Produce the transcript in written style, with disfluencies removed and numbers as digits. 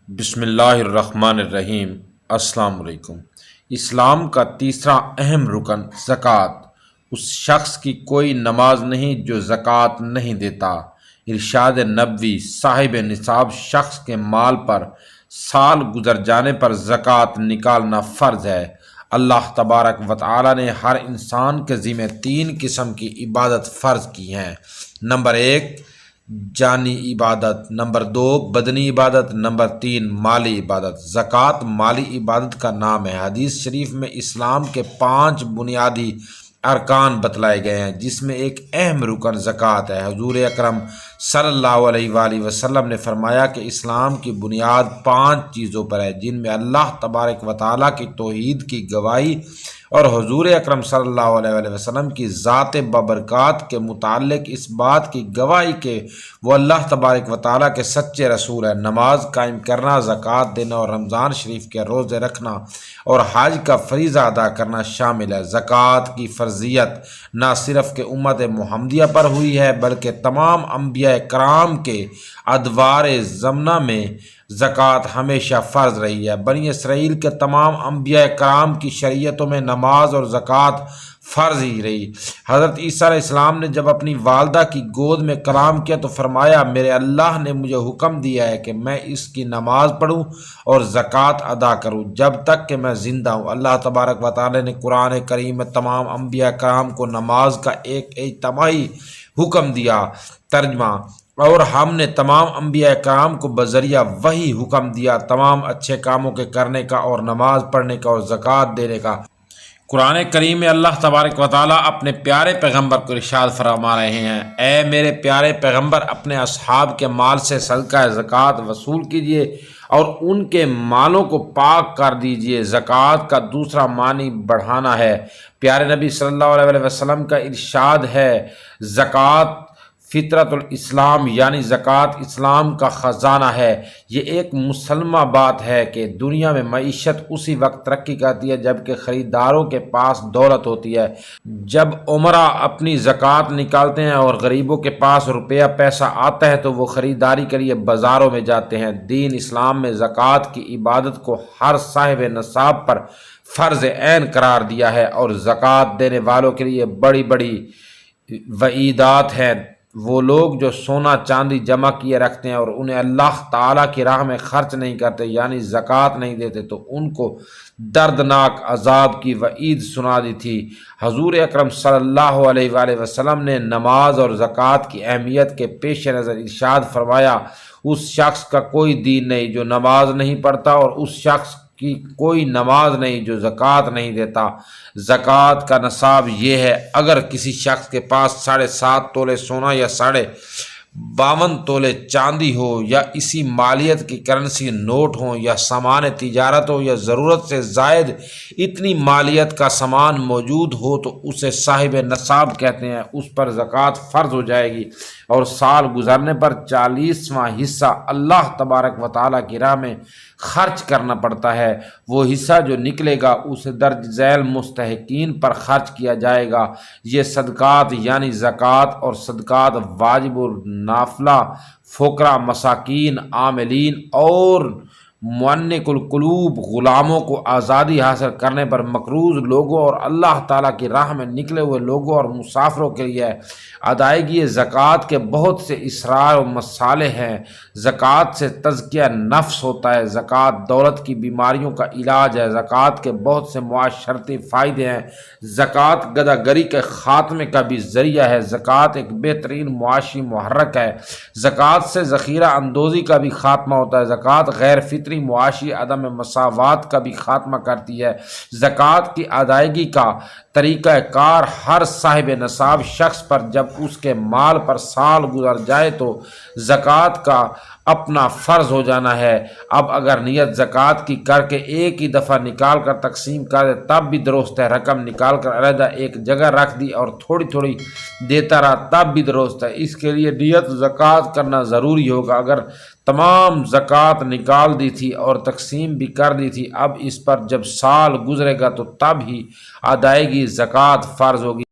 بسم اللہ الرحمن الرحیم۔ السلام علیکم۔ اسلام کا تیسرا اہم رکن زکوٰۃ۔ اس شخص کی کوئی نماز نہیں جو زکوٰۃ نہیں دیتا۔ ارشاد نبوی، صاحب نصاب شخص کے مال پر سال گزر جانے پر زکوٰۃ نکالنا فرض ہے۔ اللہ تبارک و تعالی نے ہر انسان کے ذمہ تین قسم کی عبادت فرض کی ہیں۔ نمبر 1 جانی عبادت، نمبر 2 بدنی عبادت، نمبر 3 مالی عبادت۔ زکوٰۃ مالی عبادت کا نام ہے۔ حدیث شریف میں اسلام کے 5 بنیادی ارکان بتلائے گئے ہیں، جس میں ایک اہم رکن زکوٰۃ ہے۔ حضور اکرم صلی اللہ علیہ وآلہ وسلم نے فرمایا کہ اسلام کی بنیاد 5 چیزوں پر ہے، جن میں اللہ تبارک و تعالیٰ کی توحید کی گواہی اور حضور اکرم صلی اللہ علیہ وآلہ وسلم کی ذات بابرکات کے متعلق اس بات کی گواہی کہ وہ اللہ تبارک و تعالیٰ کے سچے رسول ہیں۔ نماز قائم کرنا، زکوٰۃ دینا اور رمضان شریف کے روزے رکھنا اور حج کا فریضہ ادا کرنا شامل ہے۔ زکوٰۃ کی فرضیت نہ صرف کہ امت محمدیہ پر ہوئی ہے، بلکہ تمام انبیاء کرام کے ادوار زمانہ میں زکوٰۃ ہمیشہ فرض رہی ہے۔ بنی اسرائیل کے تمام انبیاء کرام کی شریعتوں میں نماز اور زکوٰۃ فرض ہی رہی۔ حضرت عیسیٰ علیہ السلام نے جب اپنی والدہ کی گود میں کلام کیا تو فرمایا، میرے اللہ نے مجھے حکم دیا ہے کہ میں اس کی نماز پڑھوں اور زکوٰۃ ادا کروں جب تک کہ میں زندہ ہوں۔ اللہ تبارک و تعالی نے قرآن کریم میں تمام انبیاء کرام کو نماز کا ایک اجتماعی حکم دیا۔ ترجمہ: اور ہم نے تمام انبیاء کرام کو بذریعہ وحی حکم دیا تمام اچھے کاموں کے کرنے کا اور نماز پڑھنے کا اور زکوٰۃ دینے کا۔ قرآن کریم میں اللہ تبارک و تعالیٰ اپنے پیارے پیغمبر کو ارشاد فرما رہے ہیں، اے میرے پیارے پیغمبر، اپنے اصحاب کے مال سے صدقہ زکوٰۃ وصول کیجیے اور ان کے مالوں کو پاک کر دیجیے۔ زکوٰۃ کا دوسرا معنی بڑھانا ہے۔ پیارے نبی صلی اللہ علیہ وسلم کا ارشاد ہے، زکوٰۃ فطرت الاسلام، یعنی زکوٰۃ اسلام کا خزانہ ہے۔ یہ ایک مسلمہ بات ہے کہ دنیا میں معیشت اسی وقت ترقی کرتی ہے جب کہ خریداروں کے پاس دولت ہوتی ہے۔ جب عمراء اپنی زکوٰۃ نکالتے ہیں اور غریبوں کے پاس روپیہ پیسہ آتا ہے تو وہ خریداری کے لیے بازاروں میں جاتے ہیں۔ دین اسلام میں زکوٰۃ کی عبادت کو ہر صاحب نصاب پر فرض عین قرار دیا ہے اور زکوٰۃ دینے والوں کے لیے بڑی بڑی وعیدات ہیں۔ وہ لوگ جو سونا چاندی جمع کیے رکھتے ہیں اور انہیں اللہ تعالیٰ کی راہ میں خرچ نہیں کرتے، یعنی زکوٰۃ نہیں دیتے، تو ان کو دردناک عذاب کی وعید سنا دی تھی۔ حضور اکرم صلی اللہ علیہ وآلہ وسلم نے نماز اور زکوٰۃ کی اہمیت کے پیش نظر ارشاد فرمایا، اس شخص کا کوئی دین نہیں جو نماز نہیں پڑھتا اور اس شخص کی کوئی نماز نہیں جو زکوٰۃ نہیں دیتا۔ زکوٰۃ کا نصاب یہ ہے، اگر کسی شخص کے پاس 7.5 تولے سونا یا 52 تولے چاندی ہو یا اسی مالیت کی کرنسی نوٹ ہوں یا سامان تجارت ہو یا ضرورت سے زائد اتنی مالیت کا سامان موجود ہو تو اسے صاحب نصاب کہتے ہیں۔ اس پر زکوٰۃ فرض ہو جائے گی اور سال گزرنے پر 40واں حصہ اللہ تبارک و تعالیٰ کی راہ میں خرچ کرنا پڑتا ہے۔ وہ حصہ جو نکلے گا اسے درج ذیل مستحقین پر خرچ کیا جائے گا۔ یہ صدقات یعنی زکوٰۃ اور صدقات واجب و نافلہ، فقراء، مساکین، عاملین اور معنق القلوب غلاموں کو آزادی حاصل کرنے پر مقروض لوگوں اور اللہ تعالیٰ کی راہ میں نکلے ہوئے لوگوں اور مسافروں کے لیے ادائیگی زکوٰۃ کے بہت سے اسرار و مصالح ہیں۔ زکوٰۃ سے تزکیہ نفس ہوتا ہے۔ زکوٰۃ دولت کی بیماریوں کا علاج ہے۔ زکوٰۃ کے بہت سے معاشرتی فائدے ہیں۔ زکوٰۃ گدہ گری کے خاتمے کا بھی ذریعہ ہے۔ زکوٰۃ ایک بہترین معاشی محرک ہے۔ زکوٰۃ سے ذخیرہ اندوزی کا بھی خاتمہ ہوتا ہے۔ زکوٰۃ غیر فطری معاشی عدم مساوات کا بھی خاتمہ کرتی ہے۔ زکوٰۃ کی ادائیگی کا طریقہ کار ہر صاحب نصاب شخص پر جب اس کے مال پر سال گزر جائے تو زکوٰۃ کا اپنا فرض ہو جانا ہے۔ اب اگر نیت زکوٰۃ کی کر کے ایک ہی دفعہ نکال کر تقسیم کر دے تب بھی درست ہے۔ رقم نکال کر علیحدہ ایک جگہ رکھ دی اور تھوڑی تھوڑی دیتا رہا تب بھی درست ہے۔ اس کے لیے نیت زکوٰۃ کرنا ضروری ہوگا۔ اگر تمام زکوٰۃ نکال دی تھی اور تقسیم بھی کر دی تھی، اب اس پر جب سال گزرے گا تو تب ہی ادائیگی زکوٰۃ فرض ہوگی۔